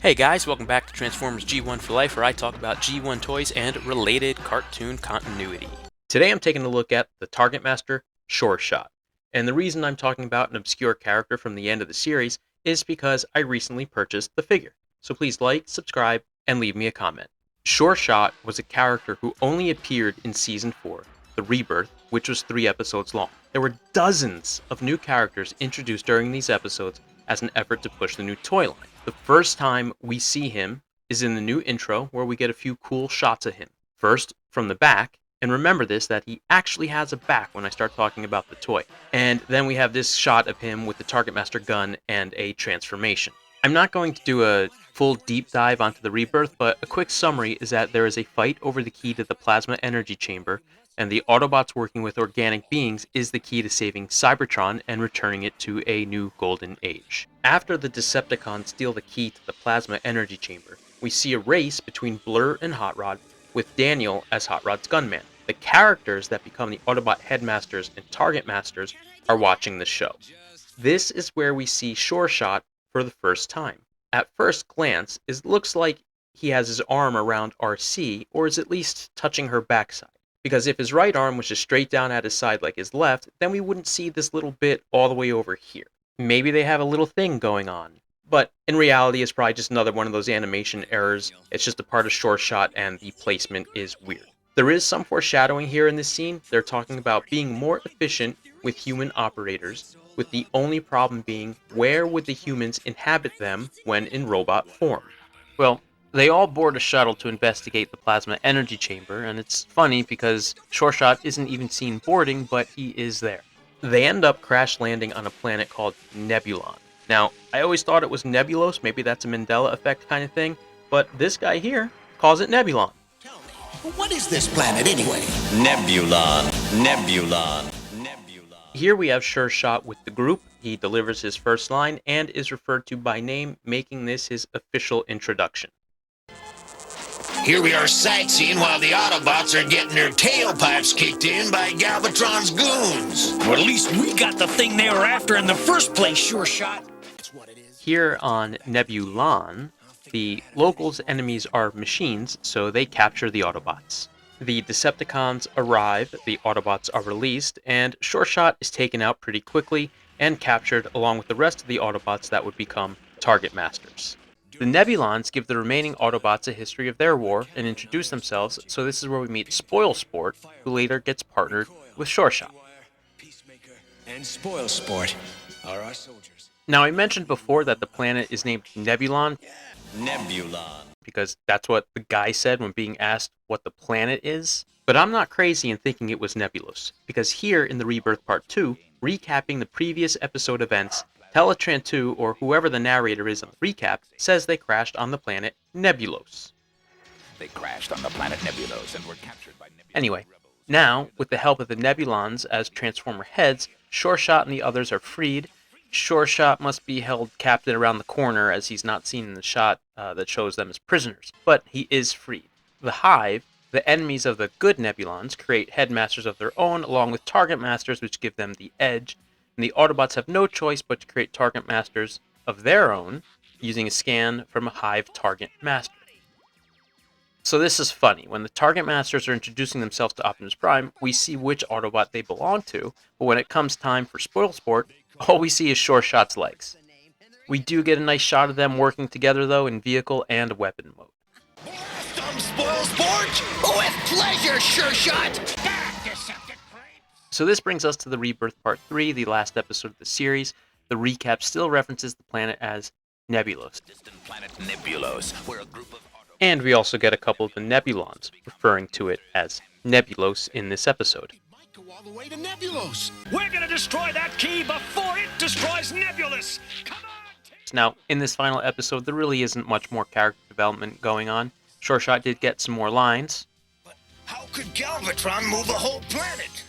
Hey guys, welcome back to Transformers G1 for Life, where I talk about G1 toys and related cartoon continuity. Today I'm taking a look at the Targetmaster Sureshot, and the reason I'm talking about an obscure character from the end of the series is because I recently purchased the figure. So please like, subscribe, and leave me a comment. Sureshot was a character who only appeared in Season 4, the Rebirth, which was 3 episodes long. There were dozens of new characters introduced during these episodes as an effort to push the new toy line. The first time we see him is in the new intro, where we get a few cool shots of him. First, from the back, and remember this, that he actually has a back when I start talking about the toy. And then we have this shot of him with the Targetmaster gun and a transformation. I'm not going to do a full deep dive onto the Rebirth, but a quick summary is that there is a fight over the key to the plasma energy chamber, and the Autobots working with organic beings is the key to saving Cybertron and returning it to a new golden age. After the Decepticons steal the key to the plasma energy chamber, we see a race between Blur and Hot Rod, with Daniel as Hot Rod's gunman. The characters that become the Autobot Headmasters and Targetmasters are watching the show. This is where we see Sureshot for the first time. At first glance, it looks like he has his arm around RC, or is at least touching her backside. Because if his right arm was just straight down at his side like his left, then we wouldn't see this little bit all the way over here. Maybe they have a little thing going on. But in reality, it's probably just another one of those animation errors. It's just a part of Sureshot and the placement is weird. There is some foreshadowing here in this scene. They're talking about being more efficient with human operators, with the only problem being, where would the humans inhabit them when in robot form? Well, they all board a shuttle to investigate the plasma energy chamber, and it's funny because Sureshot isn't even seen boarding, but he is there. They end up crash landing on a planet called Nebulon. Now, I always thought it was Nebulos, maybe that's a Mandela effect kind of thing, but this guy here calls it Nebulon. Tell me, what is this planet anyway? Nebulon. Here we have Sureshot with the group. He delivers his first line and is referred to by name, making this his official introduction. Here we are sightseeing while the Autobots are getting their tailpipes kicked in by Galvatron's goons. Well, at least we got the thing they were after in the first place, Sureshot. That's what it is. Here on Nebulon, the locals' enemies are machines, so they capture the Autobots. The Decepticons arrive, the Autobots are released, and Sureshot is taken out pretty quickly and captured along with the rest of the Autobots that would become Targetmasters. The Nebulons give the remaining Autobots a history of their war and introduce themselves, so this is where we meet Spoilsport, who later gets partnered with Sureshot. Peacemaker and Spoilsport are our soldiers. Now, I mentioned before that the planet is named Nebulon, because that's what the guy said when being asked what the planet is. But I'm not crazy in thinking it was Nebulos, because here in the Rebirth Part 2, recapping the previous episode events, Teletran 2, or whoever the narrator is on the recap, says they crashed on the planet Nebulos. They crashed on the planet Nebulos and were captured by Nebulon. Anyway, now, with the help of the Nebulons as Transformer heads, Sureshot and the others are freed. Sureshot must be held captive around the corner, as he's not seen in the shot that shows them as prisoners, but he is freed. The Hive, the enemies of the good Nebulons, create headmasters of their own, along with Targetmasters, which give them the edge, and the Autobots have no choice but to create Targetmasters of their own, using a scan from a Hive Targetmaster. So this is funny. When the Targetmasters are introducing themselves to Optimus Prime, we see which Autobot they belong to, but when it comes time for Spoilsport, all we see is Sureshot's legs. We do get a nice shot of them working together, though, in vehicle and weapon mode. Some Spoilsport? With pleasure, Sureshot! So this brings us to the Rebirth Part 3, the last episode of the series. The recap still references the planet as Nebulos. Distant planet Nebulos, where a group of And we also get a couple of the Nebulons, referring to it as Nebulos in this episode. Might go all the way to Nebulos. We're gonna destroy that key before it destroys Nebulous. Come on! Now, in this final episode, there really isn't much more character development going on. Sureshot did get some more lines. But how could Galvatron move a whole planet?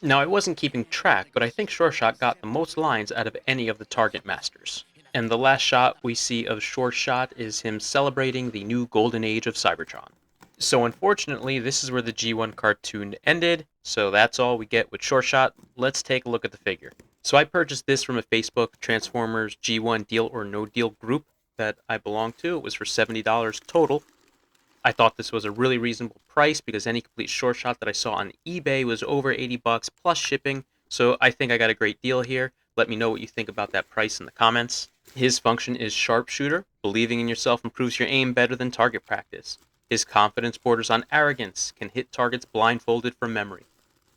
Now, I wasn't keeping track, but I think Sureshot got the most lines out of any of the Targetmasters. And the last shot we see of Sureshot is him celebrating the new golden age of Cybertron. So unfortunately, this is where the G1 cartoon ended, so that's all we get with Sureshot. Let's take a look at the figure. So I purchased this from a Facebook Transformers G1 Deal or No Deal group. that I belong to. It was for $70 total. I thought this was a really reasonable price because any complete short shot that I saw on eBay was over 80 bucks plus shipping. So I think I got a great deal here. Let me know what you think about that price in the comments. His function is sharpshooter. Believing in yourself improves your aim better than target practice. His confidence borders on arrogance. Can hit targets blindfolded from memory.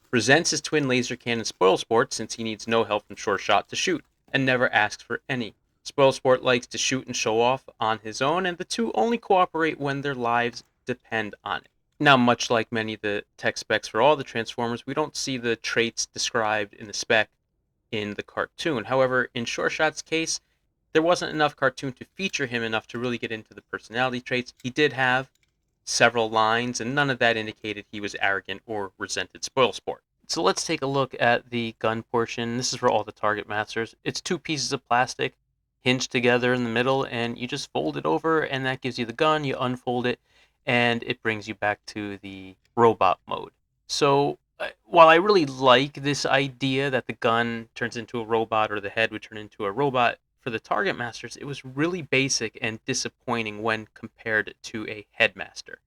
Resents his twin laser cannon Spoilsport since he needs no help from short shot to shoot, and never asks for any. Spoilsport likes to shoot and show off on his own, and the two only cooperate when their lives depend on it. Now, much like many of the tech specs for all the Transformers, we don't see the traits described in the spec in the cartoon. However, in Short Shot's case, there wasn't enough cartoon to feature him enough to really get into the personality traits. He did have several lines, and none of that indicated he was arrogant or resented Spoilsport. So let's take a look at the gun portion. This is for all the Targetmasters. It's two pieces of plastic hinged together in the middle, and you just fold it over, and that gives you the gun. You unfold it, and it brings you back to the robot mode. So while I really like this idea that the gun turns into a robot or the head would turn into a robot, for the Targetmasters, it was really basic and disappointing when compared to a headmaster.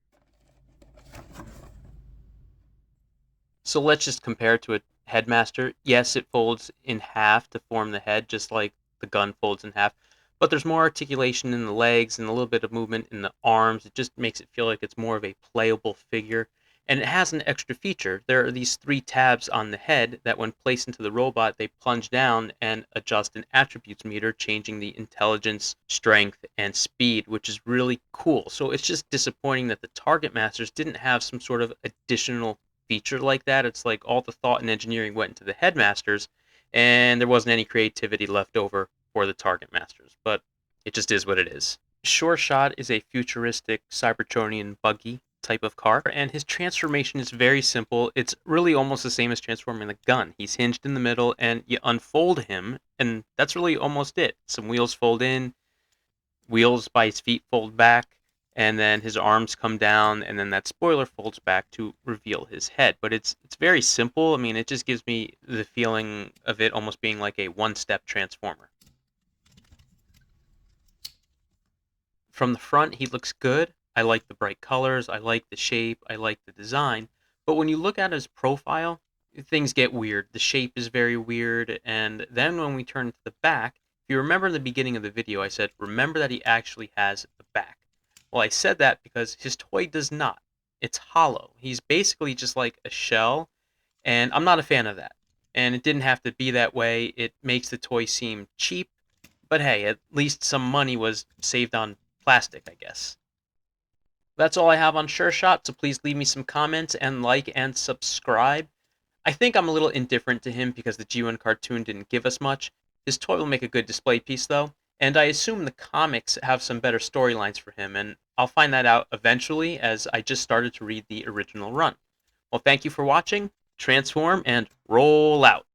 So let's just compare it to a headmaster. Yes, it folds in half to form the head, just like the gun folds in half. But there's more articulation in the legs and a little bit of movement in the arms. It just makes it feel like it's more of a playable figure. And it has an extra feature. There are these 3 tabs on the head that when placed into the robot, they plunge down and adjust an attributes meter, changing the intelligence, strength, and speed, which is really cool. So it's just disappointing that the Targetmasters didn't have some sort of additional feature like that. It's like all the thought and engineering went into the Headmasters, and there wasn't any creativity left over for the Targetmasters. But it just is what it is. Sure Shot is a futuristic Cybertronian buggy type of car, and his transformation is very simple. It's really almost the same as transforming the gun. He's hinged in the middle, and you unfold him, and that's really almost it. Some wheels fold in, wheels by his feet fold back, and then his arms come down, and then that spoiler folds back to reveal his head. But it's very simple. I mean, it just gives me the feeling of it almost being like a one-step transformer. From the front, he looks good. I like the bright colors, I like the shape, I like the design. But when you look at his profile, things get weird. The shape is very weird, and then when we turn to the back, if you remember in the beginning of the video, I said, remember that he actually has a back. Well, I said that because his toy does not. It's hollow. He's basically just like a shell, and I'm not a fan of that. And it didn't have to be that way. It makes the toy seem cheap, but hey, at least some money was saved on plastic, I guess. That's all I have on Sure Shot, so please leave me some comments and like and subscribe. I think I'm a little indifferent to him because the G1 cartoon didn't give us much. His toy will make a good display piece though, and I assume the comics have some better storylines for him, and I'll find that out eventually as I just started to read the original run. Well, thank you for watching, transform, and roll out.